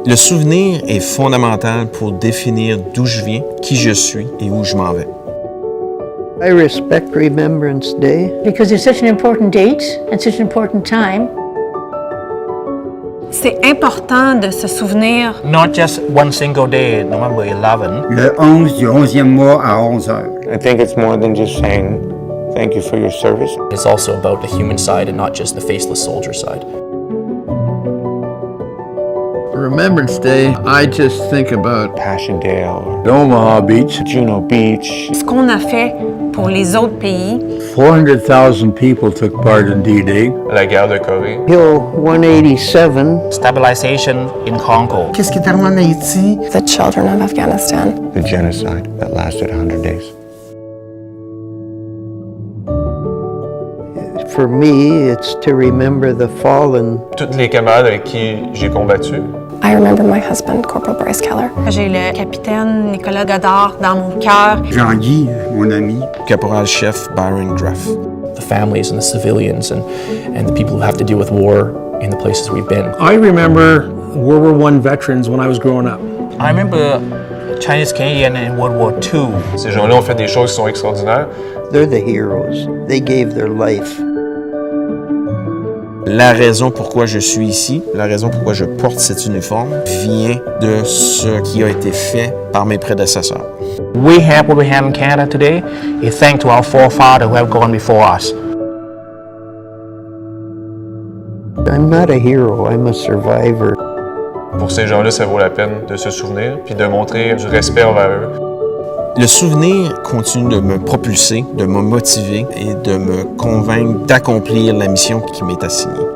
Le souvenir est fondamental pour définir d'où je viens, qui je suis et où je m'en vais. I respect Remembrance Day because it's such an important date and such an important time. C'est important de se souvenir. Not just one single day, November 11. Le 11 du 11e mois à 11 heures. I think it's more than just saying thank you for your service. It's also about the human side and not just the faceless soldier side. Remembrance Day, I just think about Passchendaele, Omaha Beach. Juno Beach. Ce qu'on a fait pour les autres pays. 400,000 people took part in D-Day. La guerre de Corée. Hill 187. Stabilization in Congo. Qu'est-ce qui est arrivé en Haïti? The children of Afghanistan. The genocide that lasted 100 days. For me, it's to remember the fallen. Toutes les camarades avec qui j'ai combattu. I remember my husband, Corporal Bryce Keller. J'ai le capitaine Nicolas Godard dans mon cœur. Jean-Guy, mon ami. Caporal-chef Byron Graff. The families and the civilians and the people who have to deal with war in the places we've been. I remember World War I veterans when I was growing up. I remember Chinese Canadian in World War II. Ces gens-là ont fait des choses qui sont extraordinaires. They're the heroes. They gave their life. La raison pourquoi je suis ici, la raison pourquoi je porte cet uniforme, vient de ce qui a été fait par mes prédécesseurs. We have what we have in Canada today is thanks to our forefathers who have gone before us. I'm not a hero, I'm a survivor. Pour ces gens-là, ça vaut la peine de se souvenir puis de montrer du respect envers eux. Le souvenir continue de me propulser, de me motiver et de me convaincre d'accomplir la mission qui m'est assignée.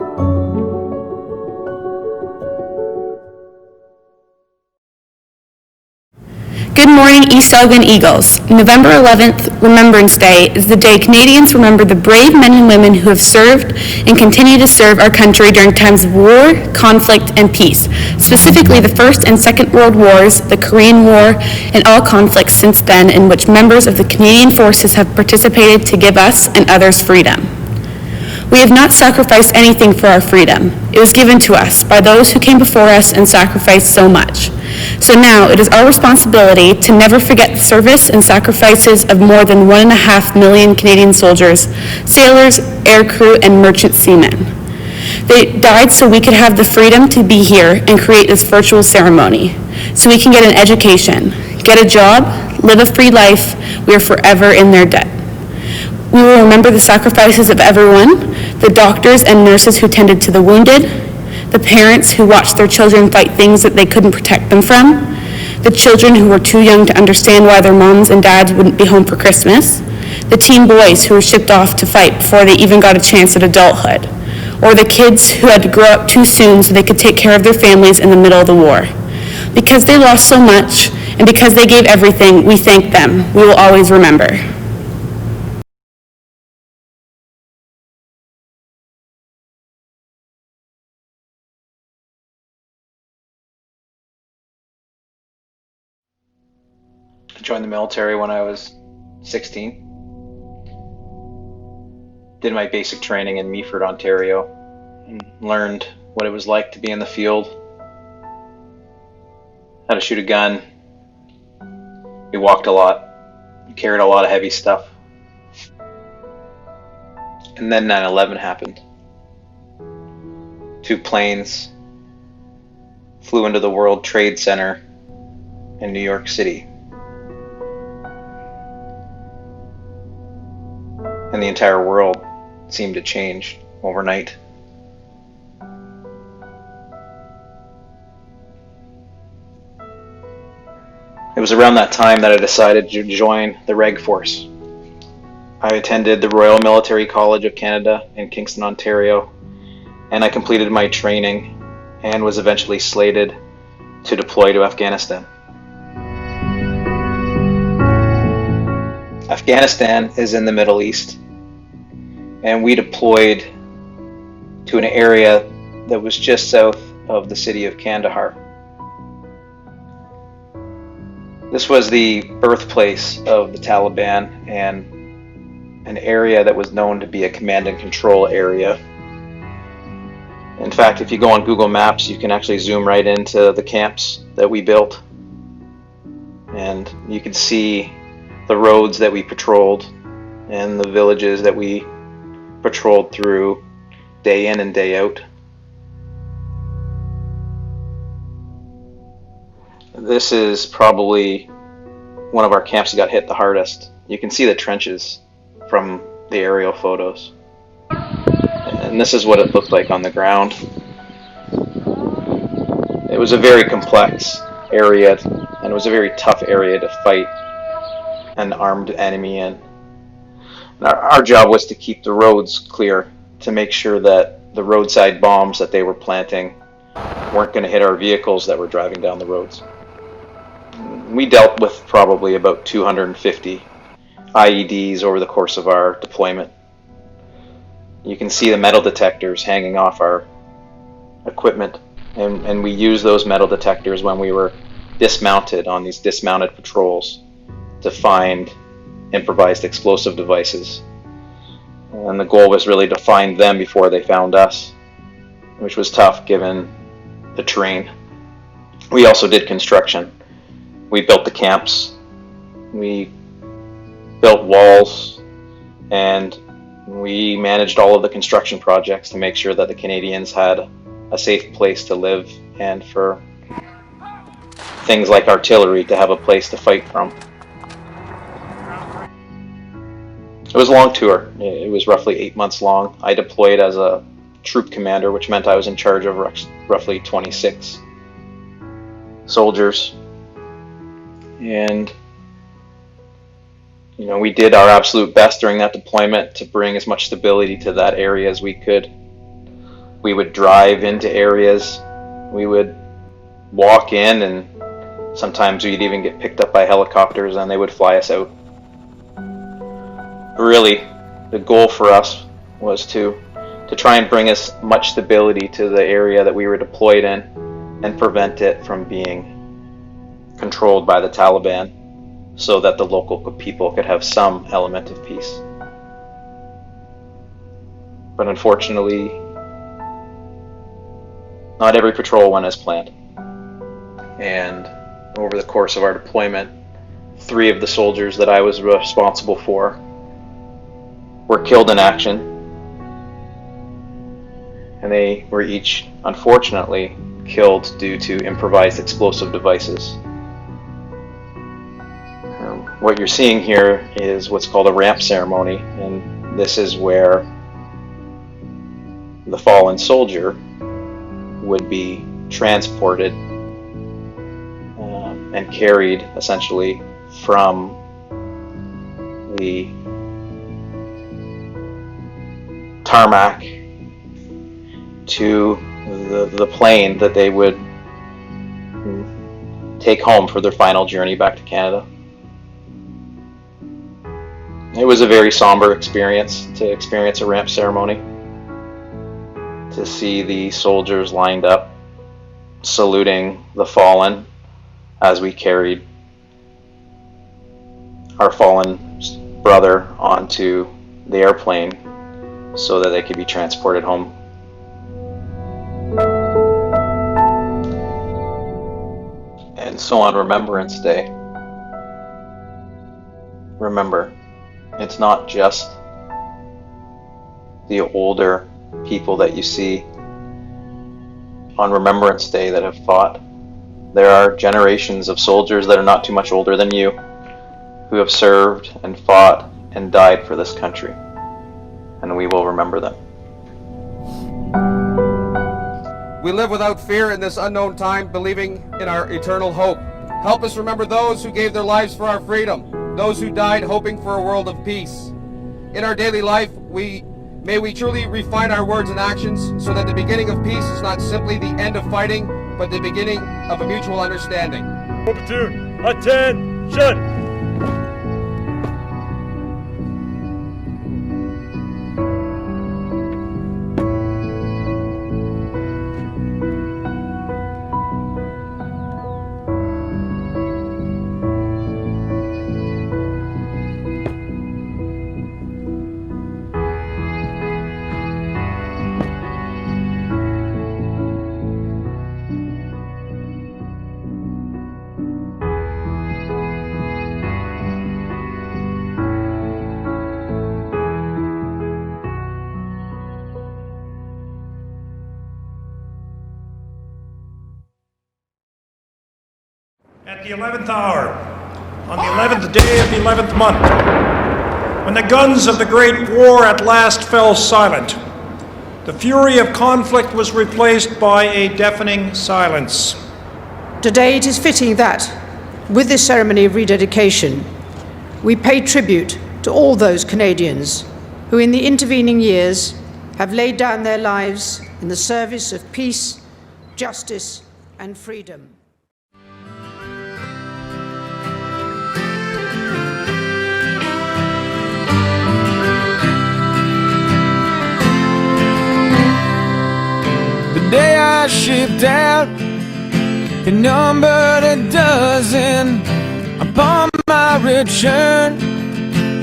Good morning, East Elgin Eagles. November 11th, Remembrance Day, is the day Canadians remember the brave men and women who have served and continue to serve our country during times of war, conflict, and peace, specifically the First and Second World Wars, the Korean War, and all conflicts since then in which members of the Canadian Forces have participated to give us and others freedom. We have not sacrificed anything for our freedom. It was given to us by those who came before us and sacrificed so much. So now it is our responsibility to never forget the service and sacrifices of more than 1.5 million Canadian soldiers, sailors, aircrew, and merchant seamen. They died so we could have the freedom to be here and create this virtual ceremony, so we can get an education, get a job, live a free life. We are forever in their debt. We will remember the sacrifices of everyone, the doctors and nurses who tended to the wounded, the parents who watched their children fight things that they couldn't protect them from, the children who were too young to understand why their moms and dads wouldn't be home for Christmas, the teen boys who were shipped off to fight before they even got a chance at adulthood, or the kids who had to grow up too soon so they could take care of their families in the middle of the war. Because they lost so much, and because they gave everything, we thank them. We will always remember. I joined the military when I was 16. Did my basic training in Meaford, Ontario, and learned what it was like to be in the field, how to shoot a gun. We walked a lot, carried a lot of heavy stuff. And then 9/11 happened. 2 planes flew into the World Trade Center in New York City. And the entire world seemed to change overnight. It was around that time that I decided to join the Reg Force. I attended the Royal Military College of Canada in Kingston, Ontario, and I completed my training and was eventually slated to deploy to Afghanistan. Afghanistan is in the Middle East, and we deployed to an area that was just south of the city of Kandahar. This was the birthplace of the Taliban and an area that was known to be a command and control area. In fact, if you go on Google Maps, you can actually zoom right into the camps that we built. And you can see the roads that we patrolled and the villages that we patrolled through day in and day out. This is probably one of our camps that got hit the hardest. You can see the trenches from the aerial photos. And this is what it looked like on the ground. It was a very complex area, and it was a very tough area to fight an armed enemy in. And our job was to keep the roads clear, to make sure that the roadside bombs that they were planting weren't going to hit our vehicles that were driving down the roads. We dealt with probably about 250 IEDs over the course of our deployment. You can see the metal detectors hanging off our equipment, and we used those metal detectors when we were dismounted on these dismounted patrols to find improvised explosive devices. And the goal was really to find them before they found us, which was tough given the terrain. We also did construction. We built the camps, we built walls, and we managed all of the construction projects to make sure that the Canadians had a safe place to live and for things like artillery to have a place to fight from. It was a long tour. It was roughly 8 months long. I deployed as a troop commander, which meant I was in charge of roughly 26 soldiers. And we did our absolute best during that deployment to bring as much stability to that area as we could. We would drive into areas, we would walk in, and sometimes we'd even get picked up by helicopters and they would fly us out. Really, the goal for us was to try and bring as much stability to the area that we were deployed in and prevent it from being controlled by the Taliban, so that the local people could have some element of peace. But unfortunately, not every patrol went as planned. And over the course of our deployment, 3 of the soldiers that I was responsible for were killed in action, and they were each, unfortunately, killed due to improvised explosive devices. What you're seeing here is what's called a ramp ceremony, and this is where the fallen soldier would be transported and carried essentially from the tarmac to the plane that they would take home for their final journey back to Canada. It was a very somber experience to experience a ramp ceremony, to see the soldiers lined up saluting the fallen as we carried our fallen brother onto the airplane so that they could be transported home. And so on Remembrance Day, remember, it's not just the older people that you see on Remembrance Day that have fought. There are generations of soldiers that are not too much older than you who have served and fought and died for this country, and we will remember them. We live without fear in this unknown time, believing in our eternal hope. Help us remember those who gave their lives for our freedom, those who died hoping for a world of peace. In our daily life, may we truly refine our words and actions so that the beginning of peace is not simply the end of fighting, but the beginning of a mutual understanding. Platoon, attention! At the 11th hour, on the 11th day of the 11th month, when the guns of the Great War at last fell silent, the fury of conflict was replaced by a deafening silence. Today it is fitting that, with this ceremony of rededication, we pay tribute to all those Canadians who in the intervening years have laid down their lives in the service of peace, justice, and freedom. The day I shipped out, it numbered a dozen. Upon my return,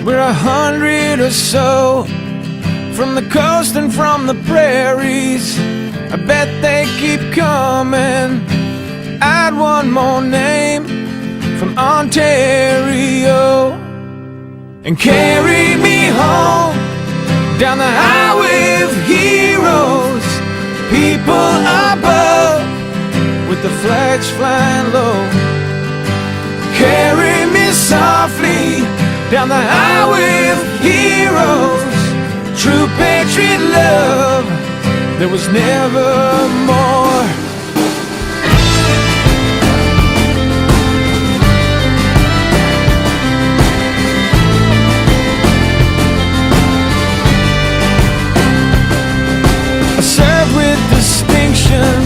we're 100 or so. From the coast and from the prairies, I bet they keep coming. Add one more name from Ontario and carry me home down the highway of heroes. People above with the flags flying low. Carry me softly down the highway of heroes. True patriot love, there was never more. I served with distinction,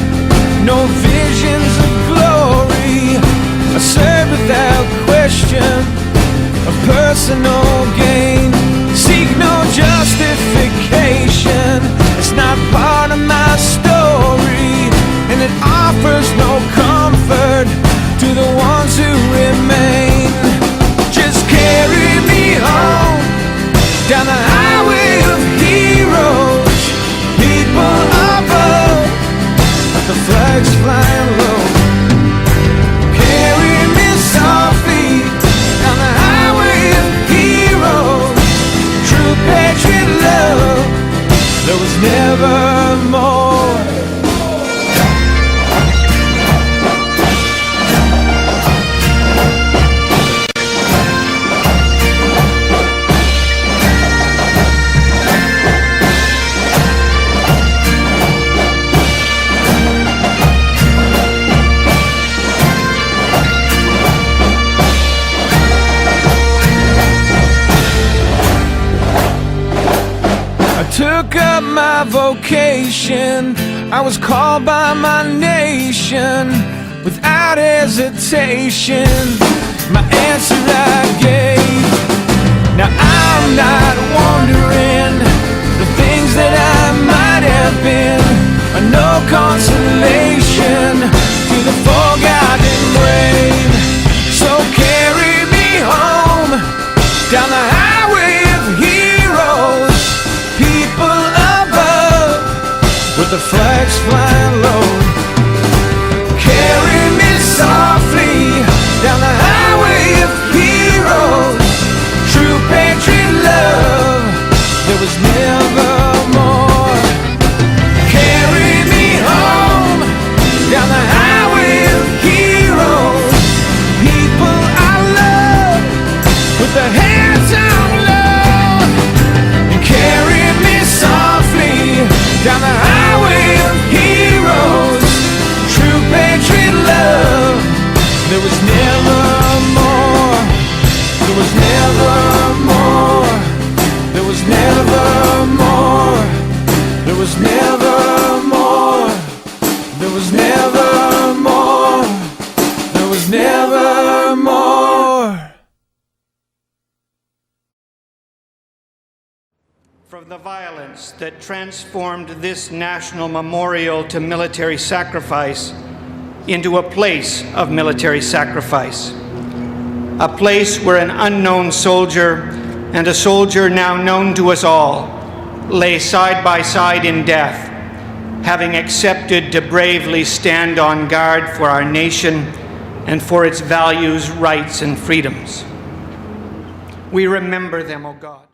no visions of glory. I served without question of personal gain. Seek no justification, it's not part of my story, and it offers no comfort to the ones who remain. Just carry me home down the highway of heroes. People above, the flags flying low. Carry me softly down the highway of heroes. True patriot love, there was never more. Took up my vocation, I was called by my nation without hesitation. My answer I gave. Now I'm not wondering the things that I might have been, are no consolation to the forgotten brave. So carry me home down the highway of heroes. People above with the flags flying low. Carry me softly down the highway of heroes. True patriot love, there was never more. Carry me home down the highway of heroes. People I love with their hands on love. And carry me softly down the highway of heroes. True patriot love, there was never more. There was never more. There was never more. There was never more. There was never more. There was never more. From the violence that transformed this national memorial to military sacrifice into a place of military sacrifice. A place where an unknown soldier and a soldier now known to us all lay side by side in death, having accepted to bravely stand on guard for our nation and for its values, rights, and freedoms. We remember them, O God.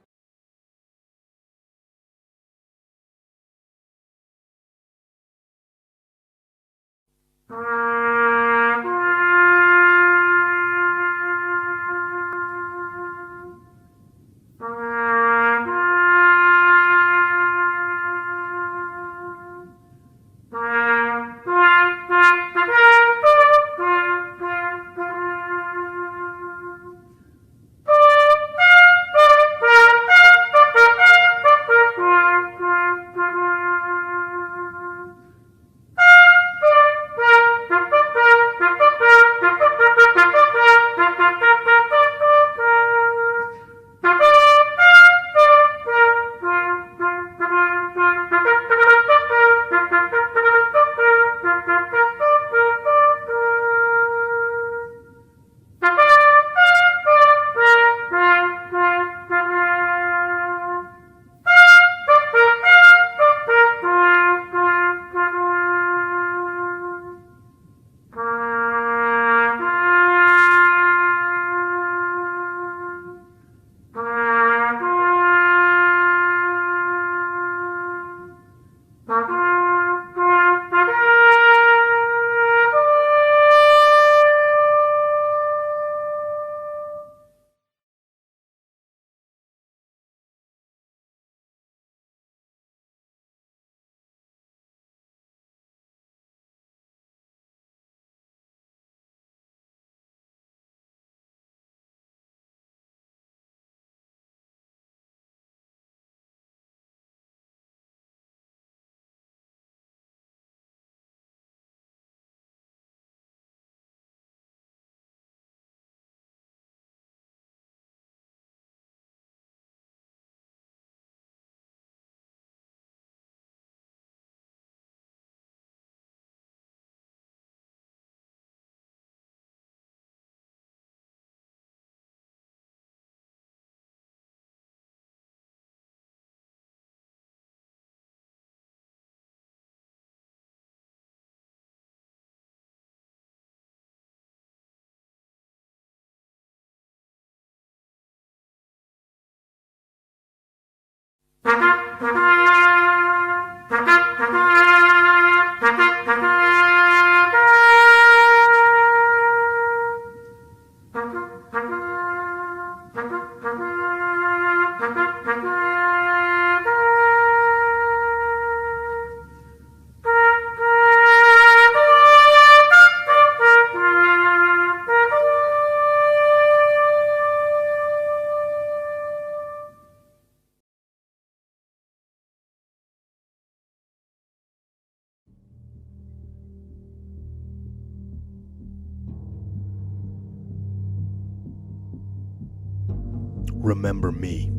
Remember me.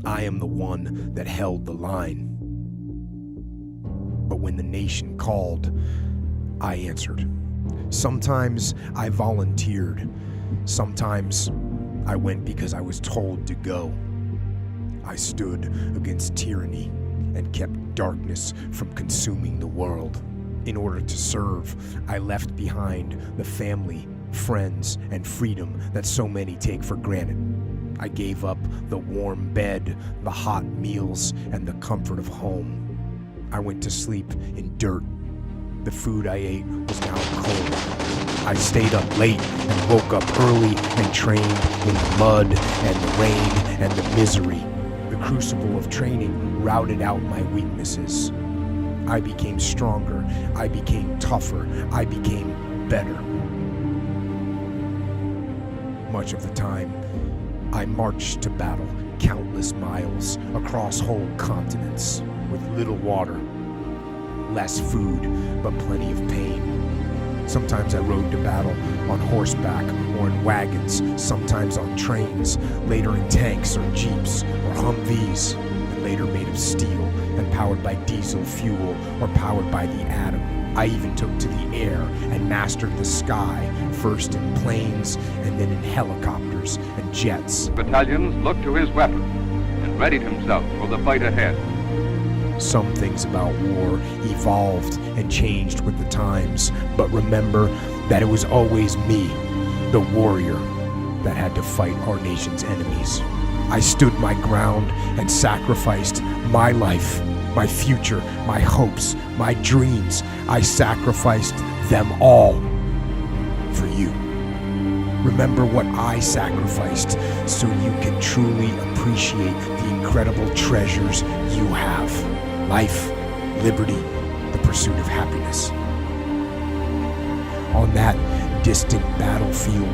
I am the one that held the line. But when the nation called, I answered. Sometimes I volunteered. Sometimes I went because I was told to go. I stood against tyranny and kept darkness from consuming the world. In order to serve, I left behind the family, friends, and freedom that so many take for granted. I gave up the warm bed, the hot meals, and the comfort of home. I went to sleep in dirt. The food I ate was now cold. I stayed up late and woke up early and trained in the mud and the rain and the misery. The crucible of training routed out my weaknesses. I became stronger. I became tougher. I became better. Much of the time, I marched to battle countless miles across whole continents with little water, less food, but plenty of pain. Sometimes I rode to battle on horseback or in wagons, sometimes on trains, later in tanks or jeeps or Humvees, and later made of steel and powered by diesel fuel or powered by the atom. I even took to the air and mastered the sky, first in planes and then in helicopters and jets. Battalions looked to his weapon and readied himself for the fight ahead. Some things about war evolved and changed with the times, but remember that it was always me, the warrior, that had to fight our nation's enemies. I stood my ground and sacrificed my life, my future, my hopes, my dreams. I sacrificed them all for you. Remember what I sacrificed so you can truly appreciate the incredible treasures you have. Life, liberty, the pursuit of happiness. On that distant battlefield,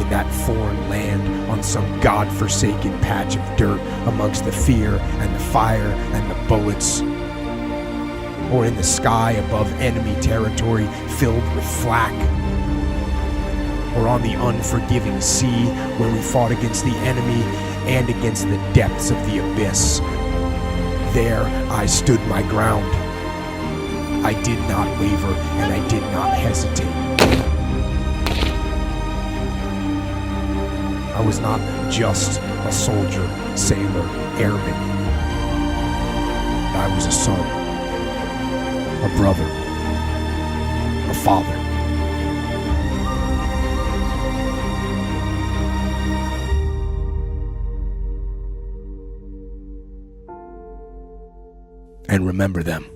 in that foreign land, on some God-forsaken patch of dirt amongst the fear and the fire and the bullets, or in the sky above enemy territory filled with flak, or on the unforgiving sea where we fought against the enemy and against the depths of the abyss. There I stood my ground. I did not waver and I did not hesitate. I was not just a soldier, sailor, airman. I was a son, a brother, a father. And remember them.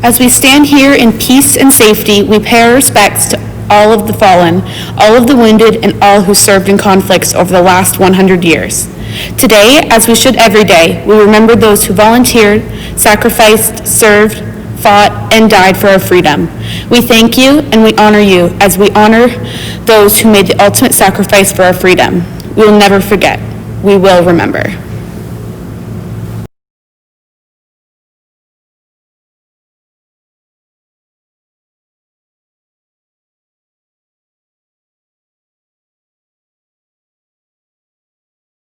As we stand here in peace and safety, we pay our respects to all of the fallen, all of the wounded, and all who served in conflicts over the last 100 years. Today, as we should every day, we remember those who volunteered, sacrificed, served, fought, and died for our freedom. We thank you and we honor you as we honor those who made the ultimate sacrifice for our freedom. We will never forget. We will remember.